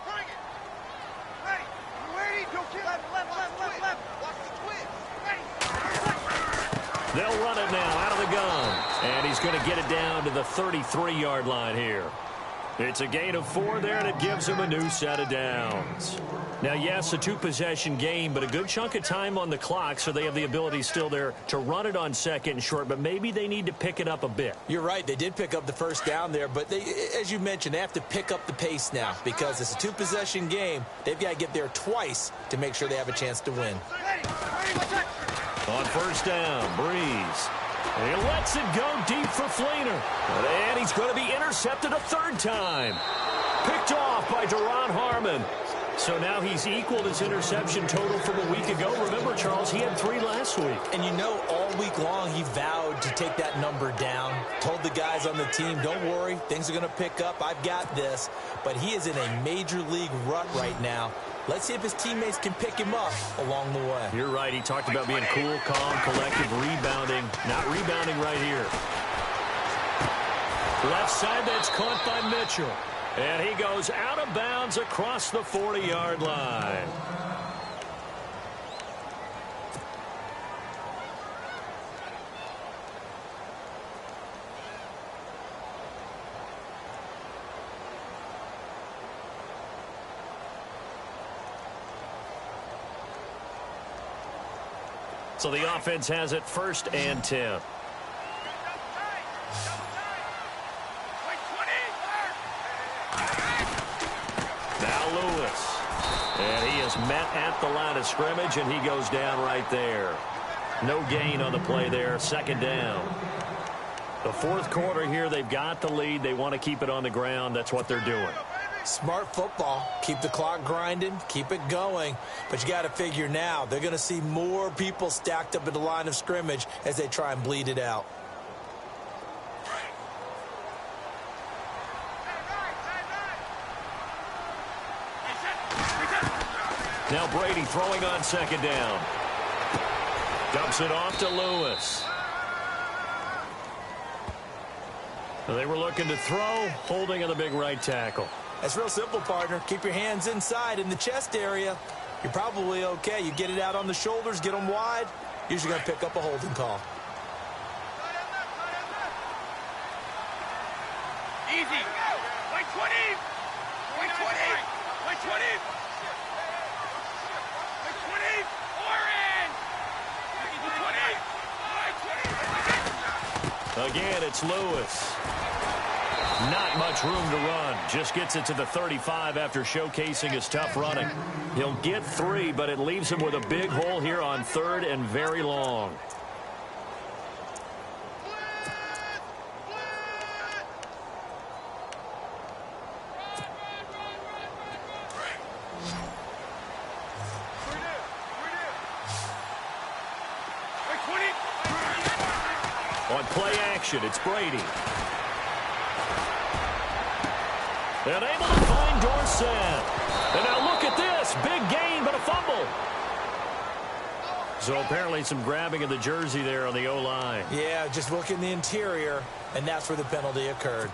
They'll run it now out of the gun. And he's going to get it down to the 33-yard line here. It's a gain of 4 there, and it gives him a new set of downs. Now, yes, a 2-possession game, but a good chunk of time on the clock, so they have the ability still there to run it on 2nd and short, but maybe they need to pick it up a bit. You're right. They did pick up the first down there, but they, as you mentioned, they have to pick up the pace now because it's a 2-possession game. They've got to get there twice to make sure they have a chance to win. On first down, Breeze. He lets it go deep for Fleener. And he's going to be intercepted a 3rd time. Picked off by Deron Harmon. So now he's equaled his interception total from a week ago. Remember, Charles, he had 3 last week. And you know, all week long he vowed to take that number down. Told the guys on the team, don't worry, things are going to pick up. I've got this. But he is in a major league rut right now. Let's see if his teammates can pick him up along the way. You're right. He talked about being cool, calm, collective, rebounding. Not rebounding right here. Left side, that's caught by Mitchell. And he goes out of bounds across the 40-yard line. So the offense has it 1st and 10. Now Lewis. And he is met at the line of scrimmage, and he goes down right there. No gain on the play there. 2nd down. The 4th quarter here, they've got the lead. They want to keep it on the ground. That's what they're doing. Smart football. Keep the clock grinding. Keep it going. But you got to figure now, they're going to see more people stacked up at the line of scrimmage as they try and bleed it out. Now Brady throwing on 2nd down. Dumps it off to Lewis. They were looking to throw, holding on the big right tackle. That's real simple, partner. Keep your hands inside in the chest area. You're probably okay. You get it out on the shoulders, get them wide. Usually going to pick up a holding call. Easy. Like 20. Like 20. Like 20. Like 20. Orange. Like 20. Again, it's Lewis. Not much room to run. Just gets it to the 35 after showcasing his tough running. He'll get 3, but it leaves him with a big hole here on 3rd and very long. On play action, it's Brady. And able to find Dorsett. And now look at this. Big gain, but a fumble. So apparently some grabbing of the jersey there on the O-line. Yeah, just look in the interior, and that's where the penalty occurred.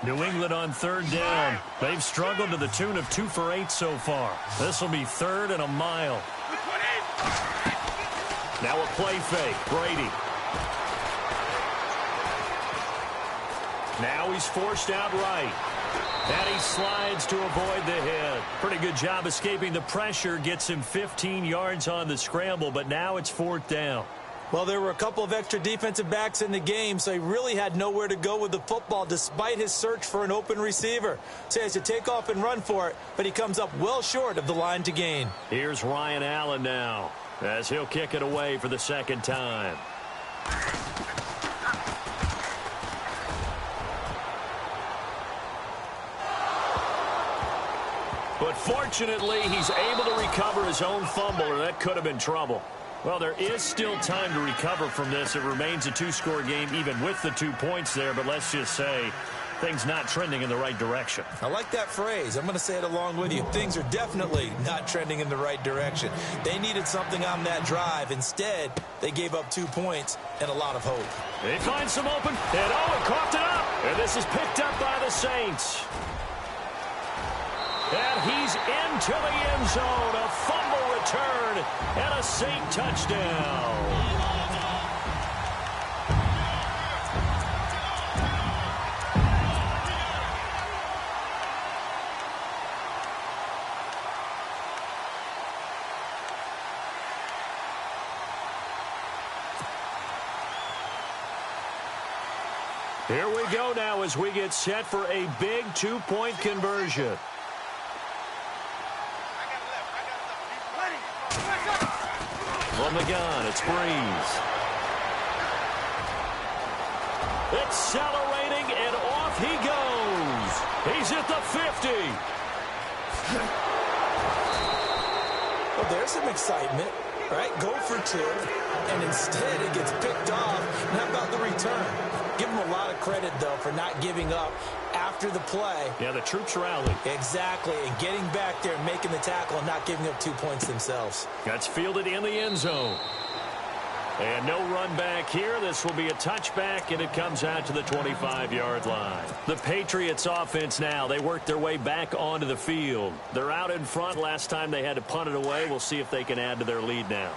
New England on 3rd down. They've struggled to the tune of 2 for 8 so far. This will be 3rd and a mile. Now a play fake. Brady. Now he's forced out right. And he slides to avoid the hit. Pretty good job escaping the pressure. Gets him 15 yards on the scramble, but now it's 4th down. Well, there were a couple of extra defensive backs in the game, so he really had nowhere to go with the football despite his search for an open receiver. So he has to take off and run for it, but he comes up well short of the line to gain. Here's Ryan Allen now, as he'll kick it away for the 2nd time. But fortunately, he's able to recover his own fumble, or that could have been trouble. Well, there is still time to recover from this. It remains a 2-score game, even with the 2 points there, but let's just say things not trending in the right direction. I like that phrase. I'm going to say it along with you. Things are definitely not trending in the right direction. They needed something on that drive. Instead, they gave up 2 points and a lot of hope. They find some open, and Owen coughed it up. And this is picked up by the Saints. And he's into the end zone. A fumble return and a Saint touchdown. Here we go now as we get set for a big 2-point conversion. From the gun, it's Breeze. Accelerating, and off he goes. He's at the 50. Well, there's some excitement, right? Go for 2, and instead it gets picked off. How about the return? Give him a lot of credit, though, for not giving up after the play. Yeah, the troops rallied. Exactly, and getting back there and making the tackle and not giving up 2 points themselves. That's fielded in the end zone. And no run back here. This will be a touchback, and it comes out to the 25-yard line. The Patriots offense now, they work their way back onto the field. They're out in front. Last time they had to punt it away. We'll see if they can add to their lead now.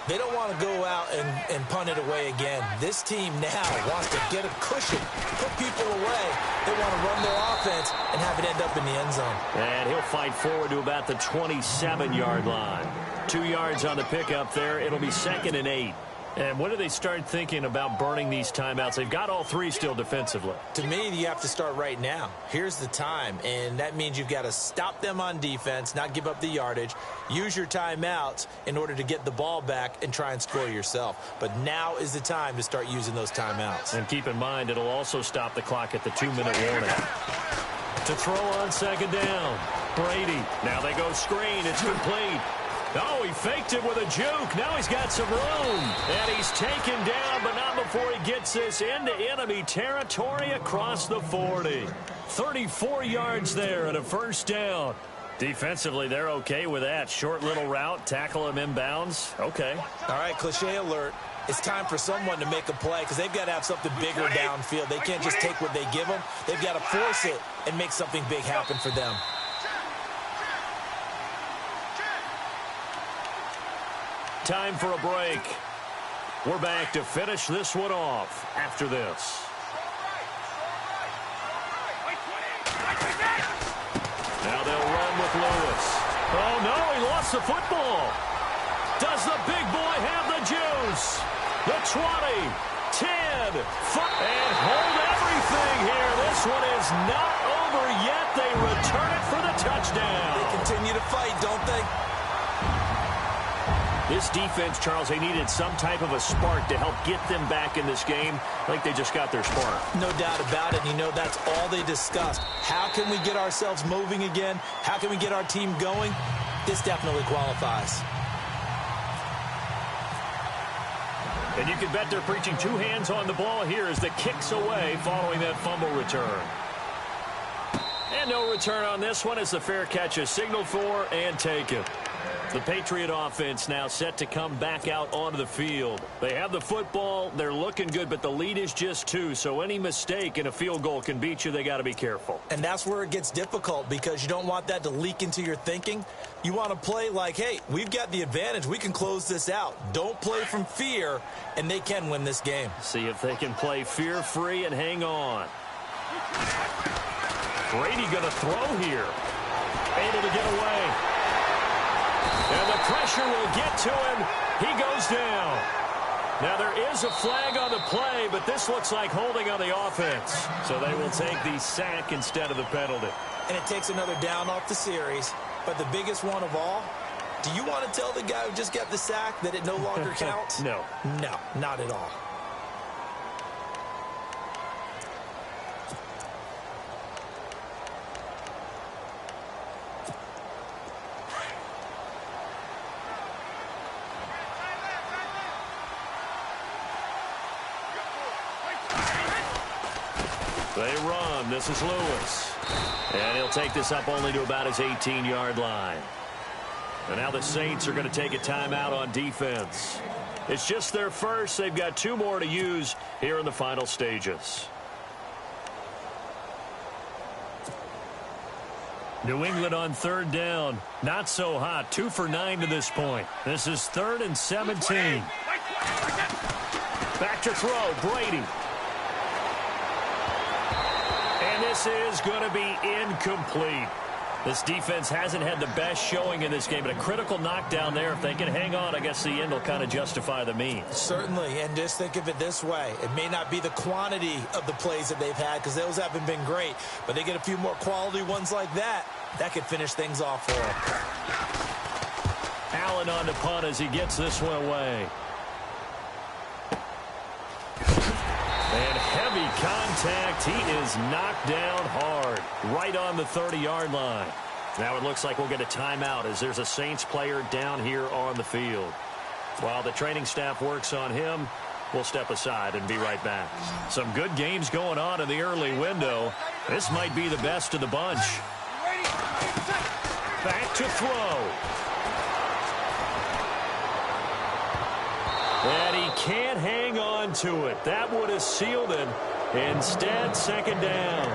They don't want to go out and punt it away again. This team now wants to get a cushion, put people away. They want to run their offense and have it end up in the end zone. And he'll fight forward to about the 27-yard line. 2 yards on the pickup there. It'll be 2nd and 8. And when do they start thinking about burning these timeouts? They've got all 3 still defensively. To me, you have to start right now. Here's the time, and that means you've got to stop them on defense, not give up the yardage, use your timeouts in order to get the ball back and try and score yourself. But now is the time to start using those timeouts. And keep in mind, it'll also stop the clock at the 2-minute warning. To throw on 2nd down, Brady. Now they go screen. It's complete. Oh, he faked it with a juke. Now he's got some room. And he's taken down, but not before he gets this into enemy territory across the 40. 34 yards there and a 1st down. Defensively, they're okay with that. Short little route, tackle him inbounds. Okay. All right, cliche alert. It's time for someone to make a play because they've got to have something bigger downfield. They can't just take what they give them. They've got to force it and make something big happen for them. Time for a break. We're back to finish this one off after this. Now they'll run with Lewis. Oh, no, he lost the football. Does the big boy have the juice? The 20, 10, 5, and hold everything here. This one is not over yet. They return it for the touchdown. They continue to fight, don't they? This defense, Charles, they needed some type of a spark to help get them back in this game. I think they just got their spark. No doubt about it. You know, that's all they discussed. How can we get ourselves moving again? How can we get our team going? This definitely qualifies. And you can bet they're preaching two hands on the ball here as the kick's away following that fumble return. And no return on this one as the fair catch is signaled for and taken. The Patriot offense now set to come back out onto the field. They have the football. They're looking good, but the lead is just 2. So any mistake in a field goal can beat you. They got to be careful. And that's where it gets difficult because you don't want that to leak into your thinking. You want to play like, hey, we've got the advantage. We can close this out. Don't play from fear, and they can win this game. See if they can play fear-free and hang on. Brady going to throw here. Able to get away. And the pressure will get to him. He goes down. Now there is a flag on the play, but this looks like holding on the offense. So they will take the sack instead of the penalty. And it takes another down off the series. But the biggest one of all, do you want to tell the guy who just got the sack that it no longer counts? No. No, not at all. They run. This is Lewis. And he'll take this up only to about his 18-yard line. And now the Saints are going to take a timeout on defense. It's just their first. They've got 2 more to use here in the final stages. New England on 3rd down. Not so hot. 2 for 9 to this point. This is 3rd and 17. Back to throw. Brady. And this is going to be incomplete. This defense hasn't had the best showing in this game, but a critical knockdown there. If they can hang on, I guess the end will kind of justify the means. Certainly, and just think of it this way. It may not be the quantity of the plays that they've had because those haven't been great, but they get a few more quality ones like that. That could finish things off for them. Allen on the punt as he gets this one away. And heavy contact. He is knocked down hard right on the 30-yard line. Now it looks like we'll get a timeout as there's a Saints player down here on the field. While the training staff works on him, we'll step aside and be right back. Some good games going on in the early window. This might be the best of the bunch. Back to throw. And he can't hang on to it. That would have sealed it. Instead, 2nd down.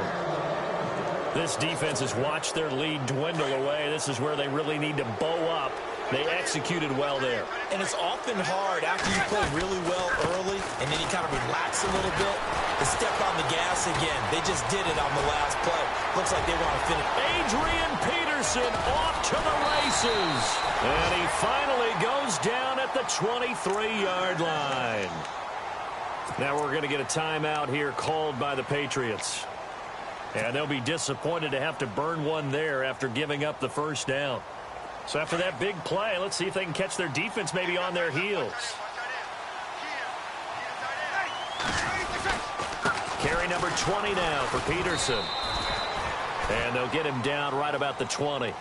This defense has watched their lead dwindle away. This is where they really need to bow up. They executed well there. And it's often hard after you play really well early and then you kind of relax a little bit to step on the gas again. They just did it on the last play. Looks like they want to finish. Adrian Peterson off to the races. And he finally goes down at the 23-yard line. Now we're going to get a timeout here called by the Patriots. And they'll be disappointed to have to burn one there after giving up the 1st down. So after that big play, let's see if they can catch their defense maybe on their heels. Carry number 20 now for Peterson. And they'll get him down right about the 20.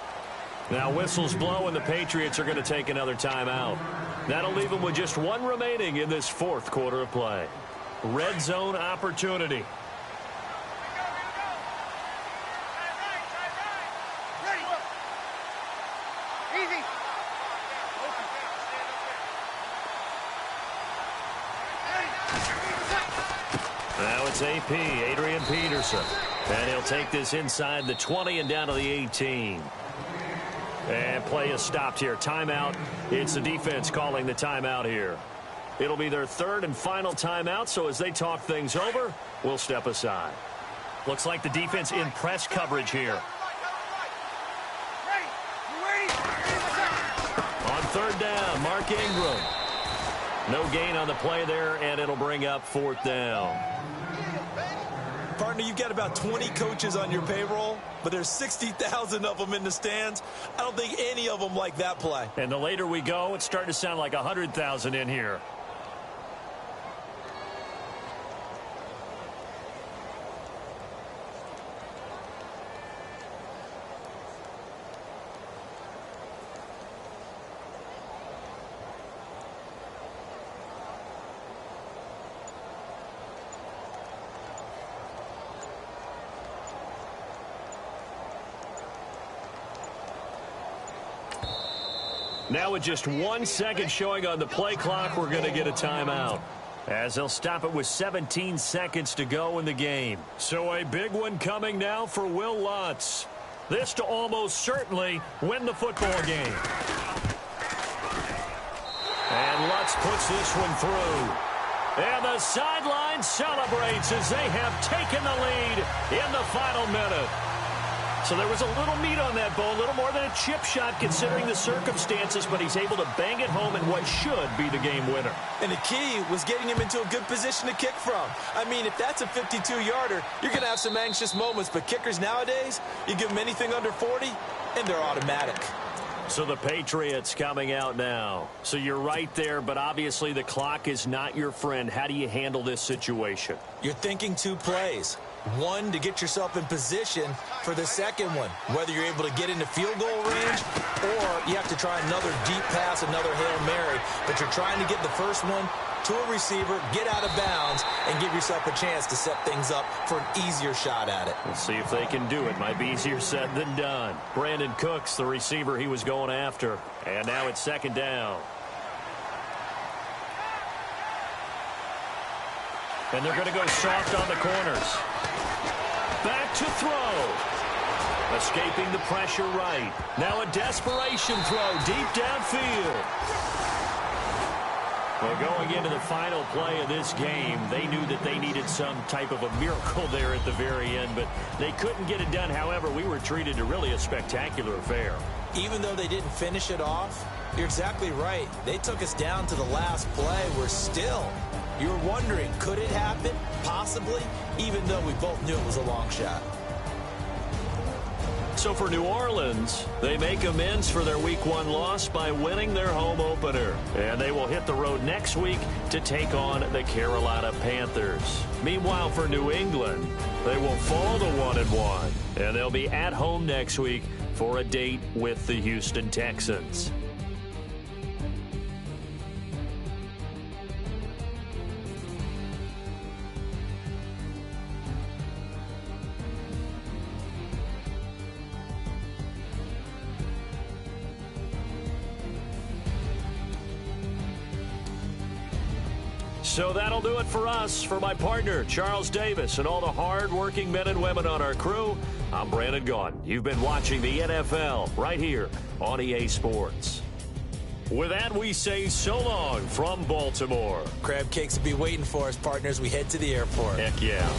Now whistles blow and the Patriots are going to take another timeout. That'll leave them with just 1 remaining in this 4th quarter of play. Red zone opportunity. Now it's AP, Adrian Peterson. And he'll take this inside the 20 and down to the 18. And play is stopped here. Timeout. It's the defense calling the timeout here. It'll be their third and final timeout, so as they talk things over, we'll step aside. Looks like the defense in press coverage here. On third down, Mark Ingram. No gain on the play there, and it'll bring up fourth down. Partner, you've got about 20 coaches on your payroll, but there's 60,000 of them in the stands. I don't think any of them like that play. And the later we go, it's starting to sound like 100,000 in here. Now with just 1 second showing on the play clock, we're going to get a timeout, as they'll stop it with 17 seconds to go in the game. So a big one coming now for Will Lutz. This to almost certainly win the football game. And Lutz puts this one through. And the sideline celebrates as they have taken the lead in the final minute. So there was a little meat on that ball, a little more than a chip shot considering the circumstances, but he's able to bang it home in what should be the game winner. And the key was getting him into a good position to kick from. I mean, if that's a 52-yarder, you're going to have some anxious moments, but kickers nowadays, you give them anything under 40, and they're automatic. So the Patriots coming out now. So you're right there, but obviously the clock is not your friend. How do you handle this situation? You're thinking 2 plays. One, to get yourself in position for the second one, whether you're able to get into field goal range or you have to try another deep pass, another Hail Mary, but you're trying to get the first one to a receiver, get out of bounds, and give yourself a chance to set things up for an easier shot at it. We'll see if they can do it. Might be easier said than done. Brandon Cooks, the receiver he was going after. And now it's second down. And they're going to go soft on the corners. Back to throw. Escaping the pressure right. Now a desperation throw deep downfield. Well, going into the final play of this game, they knew that they needed some type of a miracle there at the very end, but they couldn't get it done. However, we were treated to really a spectacular affair. Even though they didn't finish it off, you're exactly right. They took us down to the last play. We're still, you're wondering, could it happen? Possibly, even though we both knew it was a long shot. So for New Orleans, they make amends for their Week 1 loss by winning their home opener. And they will hit the road next week to take on the Carolina Panthers. Meanwhile, for New England, they will fall to 1-1. And they'll be at home next week for a date with the Houston Texans. So that'll do it for us. For my partner, Charles Davis, and all the hard-working men and women on our crew, I'm Brandon Gaudin. You've been watching the NFL right here on EA Sports. With that, we say so long from Baltimore. Crab cakes will be waiting for us, partners. We head to the airport. Heck yeah.